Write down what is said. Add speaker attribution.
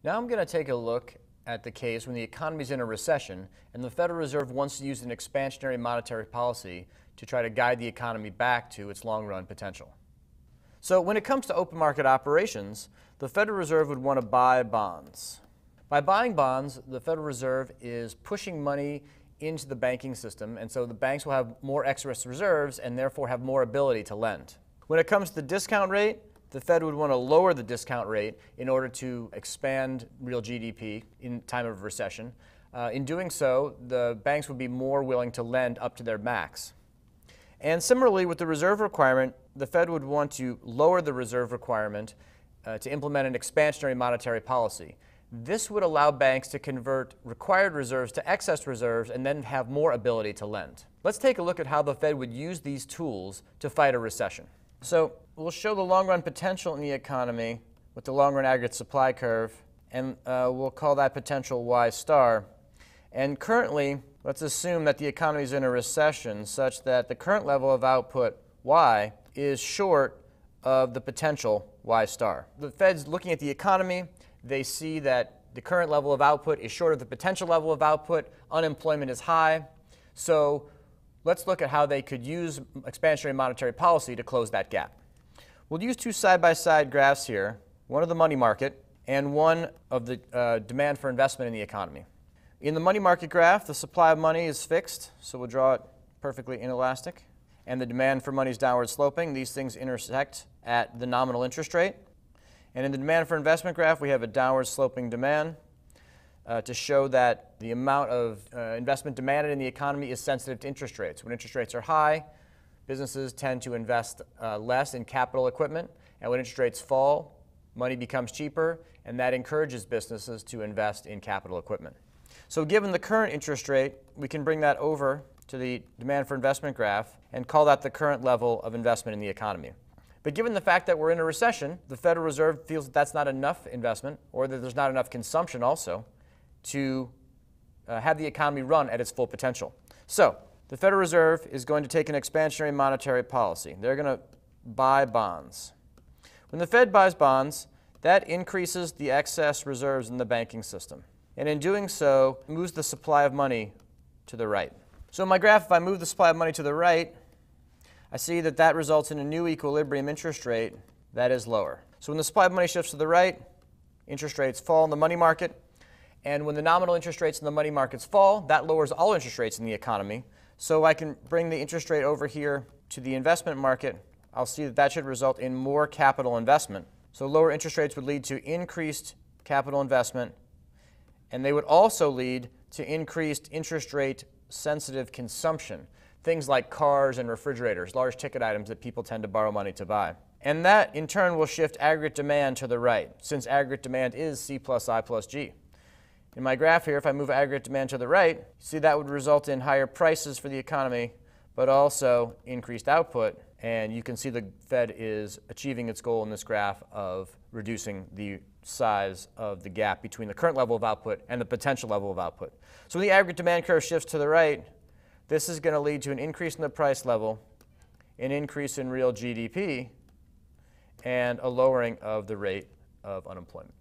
Speaker 1: Now I'm going to take a look at the case when the economy is in a recession and the Federal Reserve wants to use an expansionary monetary policy to try to guide the economy back to its long-run potential. So when it comes to open market operations, the Federal Reserve would want to buy bonds. By buying bonds, the Federal Reserve is pushing money into the banking system, and so the banks will have more excess reserves and therefore have more ability to lend. When it comes to the discount rate, the Fed would want to lower the discount rate in order to expand real GDP in time of recession. In doing so, the banks would be more willing to lend up to their max. And similarly, with the reserve requirement, the Fed would want to lower the reserve requirement to implement an expansionary monetary policy. This would allow banks to convert required reserves to excess reserves and then have more ability to lend. Let's take a look at how the Fed would use these tools to fight a recession. So we'll show the long-run potential in the economy with the long-run aggregate supply curve, and we'll call that potential Y star. And currently, let's assume that the economy is in a recession such that the current level of output, Y, is short of the potential Y star. The Fed's looking at the economy. They see that the current level of output is short of the potential level of output. Unemployment is high. So let's look at how they could use expansionary monetary policy to close that gap. We'll use two side-by-side graphs here, one of the money market and one of the demand for investment in the economy. In the money market graph, the supply of money is fixed, so we'll draw it perfectly inelastic. And the demand for money is downward sloping. These things intersect at the nominal interest rate. And in the demand for investment graph, we have a downward sloping demand to show that the amount of investment demanded in the economy is sensitive to interest rates. When interest rates are high, businesses tend to invest less in capital equipment. And when interest rates fall, money becomes cheaper, and that encourages businesses to invest in capital equipment. So given the current interest rate, we can bring that over to the demand for investment graph and call that the current level of investment in the economy. But given the fact that we're in a recession, the Federal Reserve feels that that's not enough investment, or that there's not enough consumption also, to have the economy run at its full potential. So the Federal Reserve is going to take an expansionary monetary policy. They're going to buy bonds. When the Fed buys bonds, that increases the excess reserves in the banking system. And in doing so, it moves the supply of money to the right. So in my graph, if I move the supply of money to the right, I see that that results in a new equilibrium interest rate that is lower. So when the supply of money shifts to the right, interest rates fall in the money market. And when the nominal interest rates in the money markets fall, that lowers all interest rates in the economy. So I can bring the interest rate over here to the investment market. I'll see that that should result in more capital investment. So lower interest rates would lead to increased capital investment, and they would also lead to increased interest rate sensitive consumption. Things like cars and refrigerators, large ticket items that people tend to borrow money to buy. And that, in turn, will shift aggregate demand to the right, since aggregate demand is C plus I plus G. In my graph here, if I move aggregate demand to the right, you see that would result in higher prices for the economy, but also increased output. And you can see the Fed is achieving its goal in this graph of reducing the size of the gap between the current level of output and the potential level of output. So when the aggregate demand curve shifts to the right, this is going to lead to an increase in the price level, an increase in real GDP, and a lowering of the rate of unemployment.